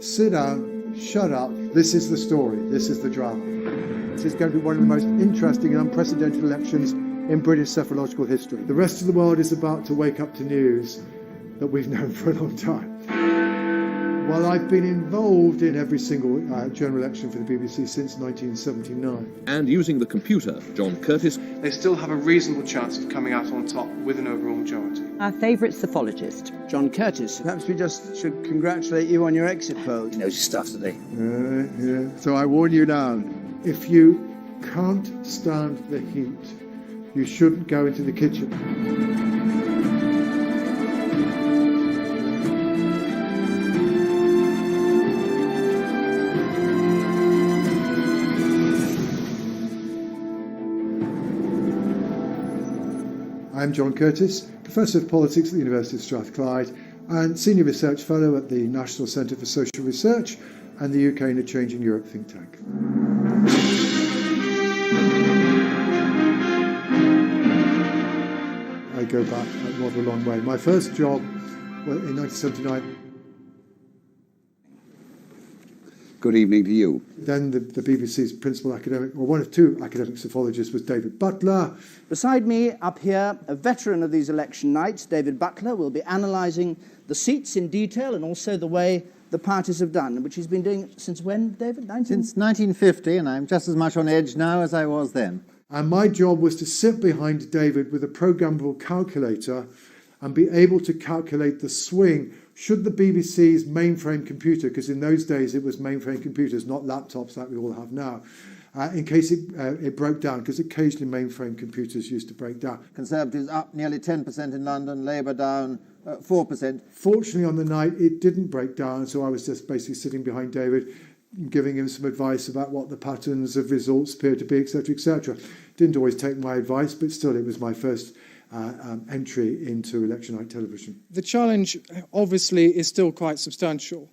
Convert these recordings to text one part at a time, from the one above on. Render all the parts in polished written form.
sit down, shut up. This is the story. This is the drama. This is going to be one of the most interesting and unprecedented elections in British cephalological history. The rest of the world is about to wake up to news that we've known for a long time. Well, I've been involved in every single general election for the BBC since 1979. And using the computer, John Curtice, they still have a reasonable chance of coming out on top with an overall majority. Our favourite cephalogist, John Curtice. Perhaps we just should congratulate you on your exit poll. He knows his stuff, doesn't he? Yeah. So I warn you now, if you can't stand the heat, you shouldn't go into the kitchen. I'm John Curtice, Professor of Politics at the University of Strathclyde and Senior Research Fellow at the National Centre for Social Research and the UK in a Changing Europe think tank. I go back rather a long way. My first job in 1979. Good evening to you. Then the BBC's principal academic, or one of two academic cephalogists, was David Butler. Beside me, up here, a veteran of these election nights, David Butler, will be analysing the seats in detail and also the way the parties have done, which he's been doing since when, David? Since 1950, and I'm just as much on edge now as I was then. And my job was to sit behind David with a programmable calculator and be able to calculate the swing should the BBC's mainframe computer, because in those days it was mainframe computers, not laptops like we all have now, in case it broke down, because occasionally mainframe computers used to break down. Conservatives up nearly 10% in London, Labour down 4%. Fortunately, on the night, it didn't break down, so I was just basically sitting behind David, giving him some advice about what the patterns of results appear to be, etc., etc. Didn't always take my advice, but still it was my first entry into election night television. The challenge, obviously, is still quite substantial.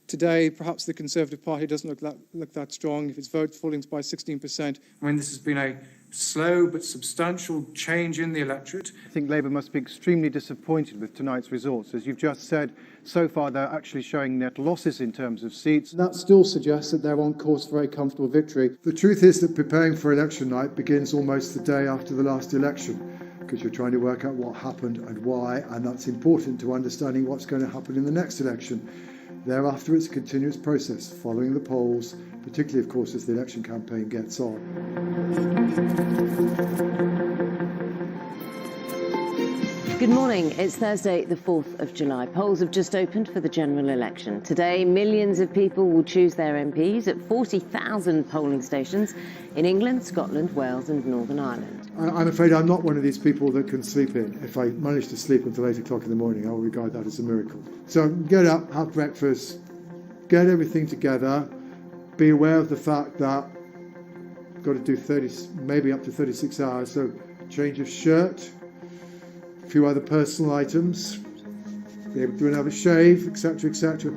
Today, perhaps the Conservative Party doesn't look that strong. If its vote falling by 16%. I mean, this has been a slow but substantial change in the electorate. I think Labour must be extremely disappointed with tonight's results. As you've just said, so far they're actually showing net losses in terms of seats. That still suggests that they're on course for a comfortable victory. The truth is that preparing for election night begins almost the day after the last election, because you're trying to work out what happened and why, and that's important to understanding what's going to happen in the next election. Thereafter, it's a continuous process, following the polls, particularly, of course, as the election campaign gets on. Good morning. It's Thursday, the 4th of July. Polls have just opened for the general election. Today, millions of people will choose their MPs at 40,000 polling stations in England, Scotland, Wales and Northern Ireland. I'm afraid I'm not one of these people that can sleep in. If I manage to sleep until 8 o'clock in the morning, I'll regard that as a miracle. So get up, have breakfast, get everything together, be aware of the fact that you've got to do 30, maybe up to 36 hours, so change of shirt, a few other personal items, be able to do another shave, etc., etc.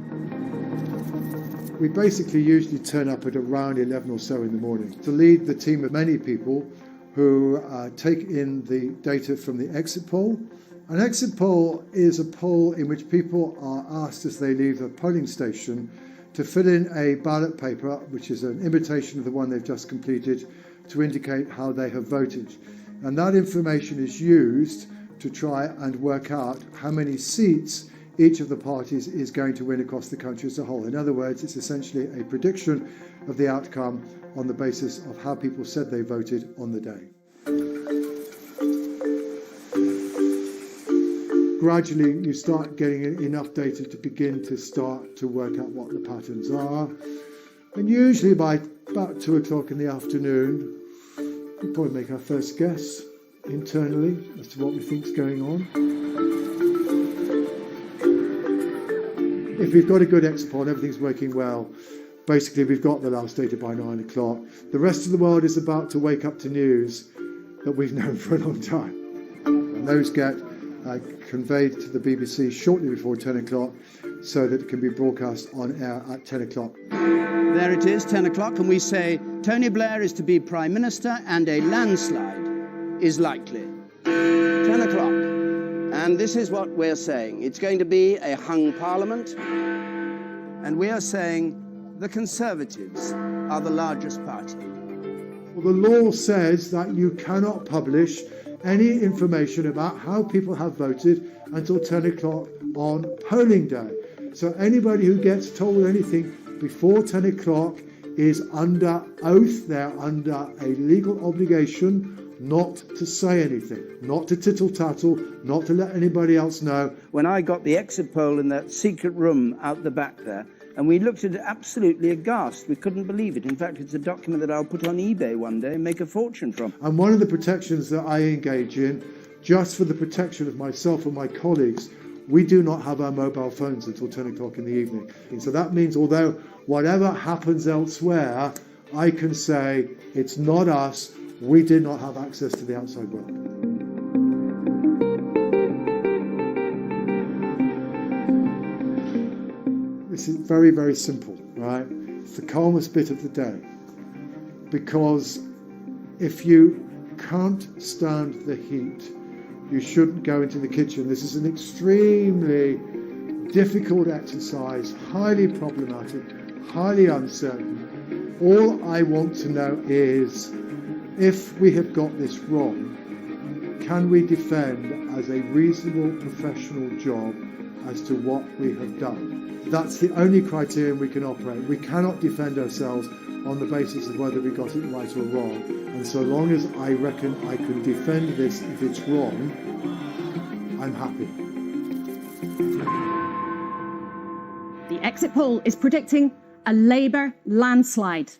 We basically usually turn up at around 11 or so in the morning to lead the team of many people who take in the data from the exit poll. An exit poll is a poll in which people are asked as they leave the polling station to fill in a ballot paper, which is an imitation of the one they've just completed, to indicate how they have voted. And that information is used to try and work out how many seats each of the parties is going to win across the country as a whole. In other words, it's essentially a prediction of the outcome on the basis of how people said they voted on the day. Gradually, you start getting enough data to begin to start to work out what the patterns are. And usually by about 2 o'clock in the afternoon, we probably make our first guess internally as to what we think is going on. If we've got a good exit poll and everything's working well, basically we've got the last data by 9 o'clock. The rest of the world is about to wake up to news that we've known for a long time. And those get conveyed to the BBC shortly before 10 o'clock so that it can be broadcast on air at 10 o'clock. There it is, 10 o'clock, and we say Tony Blair is to be Prime Minister and a landslide is likely. 10 o'clock. And this is what we're saying. It's going to be a hung parliament. And we are saying the Conservatives are the largest party. Well, the law says that you cannot publish any information about how people have voted until 10 o'clock on polling day. So anybody who gets told anything before 10 o'clock is under oath. They're under a legal obligation not to say anything, not to tittle-tattle, not to let anybody else know. When I got the exit poll in that secret room out the back there, and we looked at it absolutely aghast. We couldn't believe it. In fact, it's a document that I'll put on eBay one day and make a fortune from. And one of the protections that I engage in, just for the protection of myself and my colleagues, we do not have our mobile phones until 10 o'clock in the evening. And so that means although whatever happens elsewhere, I can say it's not us, we did not have access to the outside world. This is very, very simple, right? It's the calmest bit of the day. Because if you can't stand the heat, you shouldn't go into the kitchen. This is an extremely difficult exercise, highly problematic, highly uncertain. All I want to know is, if we have got this wrong, can we defend as a reasonable professional job as to what we have done? That's the only criterion we can operate. We cannot defend ourselves on the basis of whether we got it right or wrong. And so long as I reckon I can defend this if it's wrong, I'm happy. The exit poll is predicting a Labour landslide.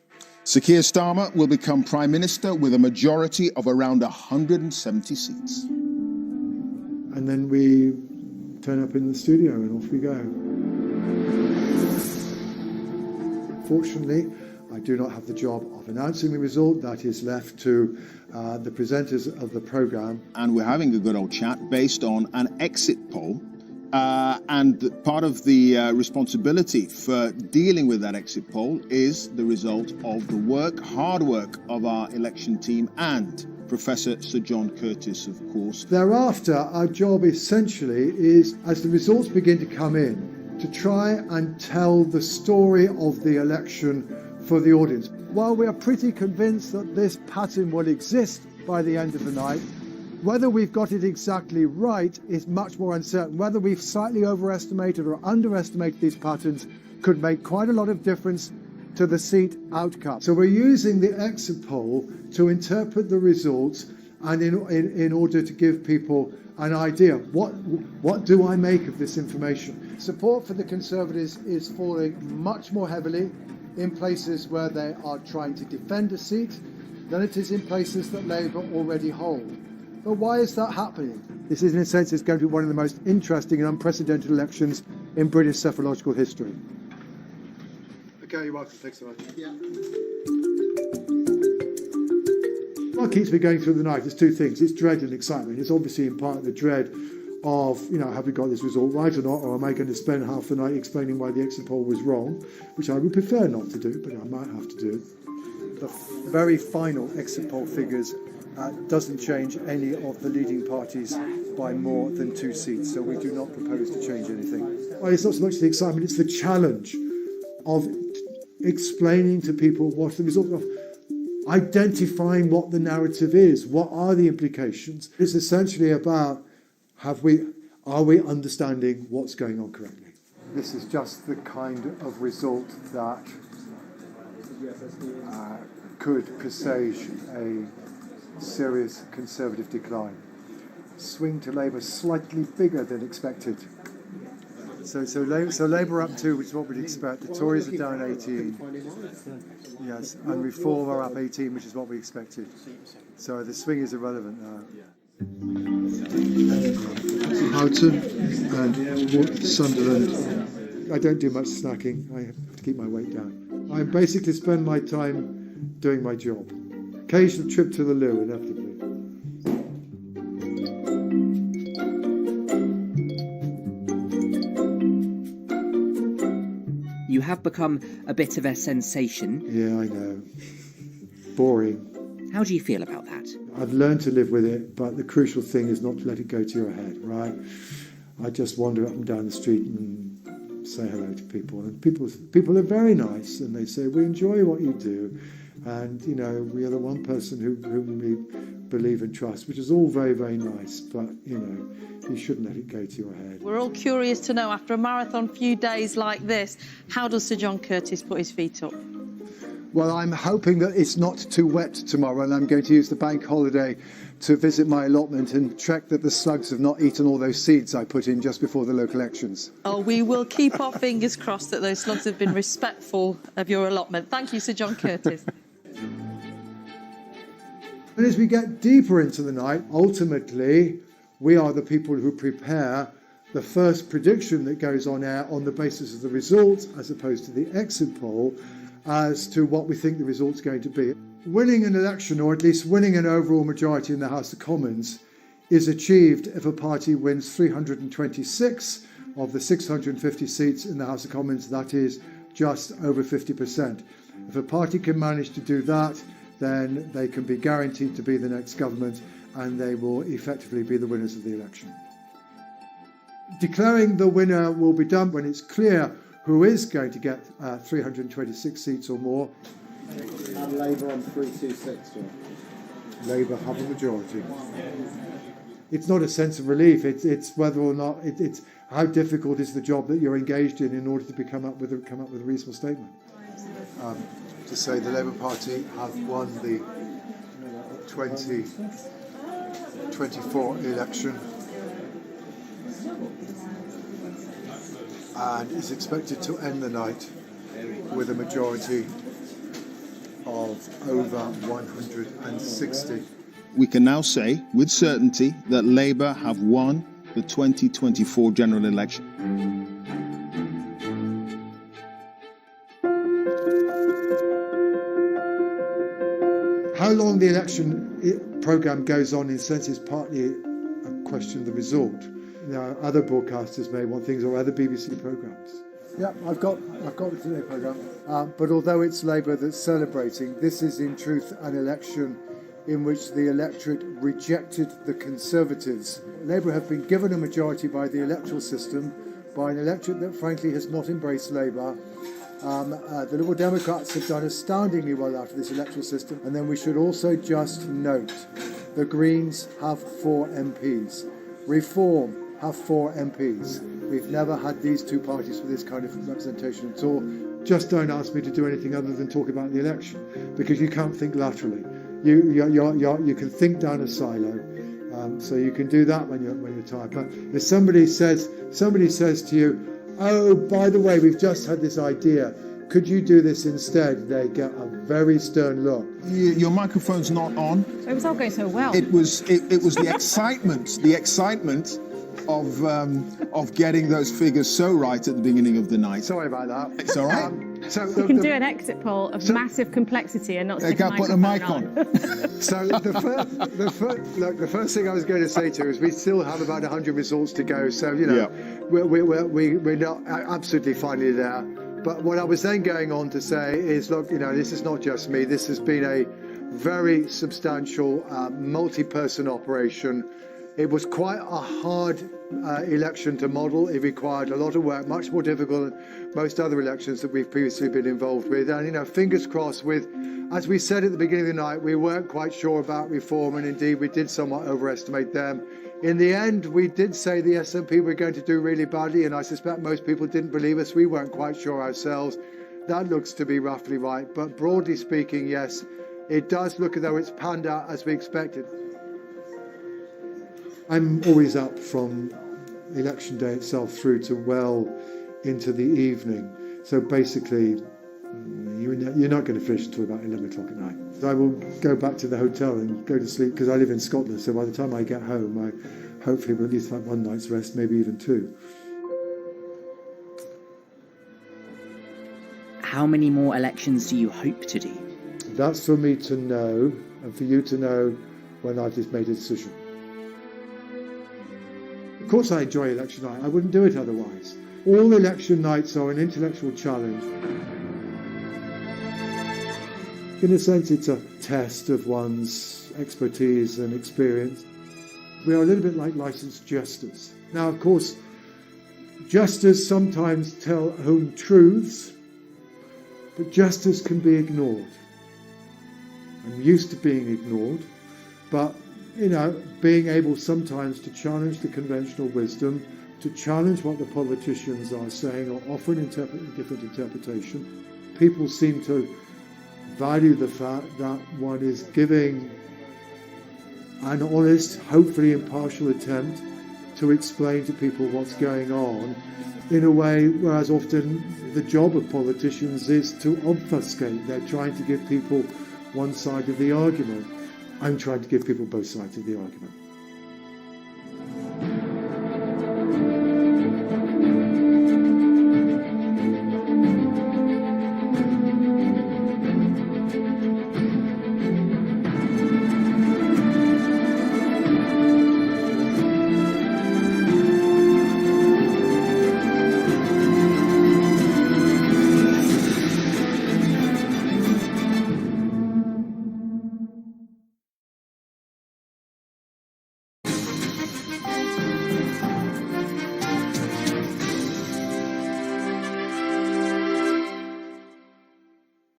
Sir Keir Starmer will become Prime Minister with a majority of around 170 seats. And then we turn up in the studio and off we go. Fortunately, I do not have the job of announcing the result. That is left to the presenters of the programme. And we're having a good old chat based on an exit poll. And part of the responsibility for dealing with that exit poll is the result of the hard work of our election team and Professor Sir John Curtice, of course. Thereafter, our job essentially is, as the results begin to come in, to try and tell the story of the election for the audience. While we are pretty convinced that this pattern will exist by the end of the night, whether we've got it exactly right is much more uncertain. Whether we've slightly overestimated or underestimated these patterns could make quite a lot of difference to the seat outcome. So we're using the exit poll to interpret the results and in order to give people an idea. What do I make of this information? Support for the Conservatives is falling much more heavily in places where they are trying to defend a seat than it is in places that Labour already hold. But why is that happening? This is, in a sense, is going to be one of the most interesting and unprecedented elections in British psephological history. Okay, you're welcome. Thanks so much. Yeah. What keeps me going through the night is two things. It's dread and excitement. It's obviously in part the dread of, have we got this result right or not, or am I going to spend half the night explaining why the exit poll was wrong, which I would prefer not to do, but I might have to do. The very final exit poll figures doesn't change any of the leading parties by more than 2 seats, so we do not propose to change anything. Well, it's not so much the excitement, it's the challenge of explaining to people what the result of identifying what the narrative is, what are the implications. It's essentially about are we understanding what's going on correctly. This is just the kind of result that could presage a serious Conservative decline. Swing to Labour slightly bigger than expected. So Labour up 2, which is what we'd expect. The Tories are down 18. Yes, and Reform are up 18, which is what we expected. So the swing is irrelevant now. Houghton and Sunderland. I don't do much snacking. I have to keep my weight down. I basically spend my time doing my job. Occasional trip to the loo, inevitably. You have become a bit of a sensation. Yeah, I know. Boring. How do you feel about that? I've learned to live with it, but the crucial thing is not to let it go to your head, right? I just wander up and down the street and say hello to people. And people are very nice, and they say, we enjoy what you do, and we are the one person whom we believe and trust, which is all very, very nice, but you shouldn't let it go to your head. We're all curious to know, after a marathon few days like this, how does Sir John Curtice put his feet up? Well, I'm hoping that it's not too wet tomorrow, and I'm going to use the bank holiday to visit my allotment and check that the slugs have not eaten all those seeds I put in just before the local elections. Oh, we will keep our fingers crossed that those slugs have been respectful of your allotment. Thank you, Sir John Curtice. And as we get deeper into the night, ultimately, we are the people who prepare the first prediction that goes on air on the basis of the results, as opposed to the exit poll, as to what we think the result's going to be. Winning an election, or at least winning an overall majority in the House of Commons, is achieved if a party wins 326 of the 650 seats in the House of Commons. That is just over 50%. If a party can manage to do that, then they can be guaranteed to be the next government, and they will effectively be the winners of the election. Declaring the winner will be done when it's clear who is going to get 326 seats or more. And Labour on 326. Labour have a majority. It's not a sense of relief. It's whether or not it's how difficult is the job that you're engaged in order to come up with a reasonable statement. To say the Labour Party have won the 2024 election and is expected to end the night with a majority of over 160. We can now say with certainty that Labour have won the 2024 general election. How long the election programme goes on, in a sense, is partly a question of the result. Other broadcasters may want things, or other BBC programmes. Yeah, I've got the Today programme. But although it's Labour that's celebrating, this is in truth an election in which the electorate rejected the Conservatives. Labour have been given a majority by the electoral system, by an electorate that frankly has not embraced Labour. The Liberal Democrats have done astoundingly well out of this electoral system. And then we should also just note the Greens have 4 MPs. Reform have 4 MPs. We've never had these two parties with this kind of representation at all. Just don't ask me to do anything other than talk about the election, because you can't think laterally. You can think down a silo. So you can do that when you're tired. But if somebody says to you, oh, by the way, we've just had this idea, could you do this instead? They get a very stern look. Your microphone's not on. It was all going so well. It was the excitement of getting those figures so right at the beginning of the night. Sorry about that. It's all right. You can do an exit poll of massive complexity and not stick a put a mic on. So the first thing I was going to say to you is we still have about 100 results to go. So we're not absolutely finally there. But what I was then going on to say is, look, this is not just me. This has been a very substantial multi-person operation. It was quite a hard election to model. It required a lot of work, much more difficult than most other elections that we've previously been involved with. And, fingers crossed as we said at the beginning of the night, we weren't quite sure about reform, and indeed we did somewhat overestimate them. In the end, we did say the SNP were going to do really badly, and I suspect most people didn't believe us. We weren't quite sure ourselves. That looks to be roughly right. But broadly speaking, yes, it does look as though it's panned out as we expected. I'm always up from election day itself through to well into the evening. So basically, you're not going to finish until about 11 o'clock at night. So I will go back to the hotel and go to sleep, because I live in Scotland. So by the time I get home, I hopefully will at least have one night's rest, maybe even 2. How many more elections do you hope to do? That's for me to know, and for you to know when I've just made a decision. Of course I enjoy election night. I wouldn't do it otherwise. All election nights are an intellectual challenge. In a sense, it's a test of one's expertise and experience. We are a little bit like licensed jesters. Now, of course, Justice sometimes tell home truths, but justice can be ignored. I'm used to being ignored, but, being able sometimes to challenge the conventional wisdom, to challenge what the politicians are saying or offer a different interpretation. People seem to value the fact that one is giving an honest, hopefully impartial attempt to explain to people what's going on in a way, whereas often the job of politicians is to obfuscate. They're trying to give people one side of the argument. I'm trying to give people both sides of the argument.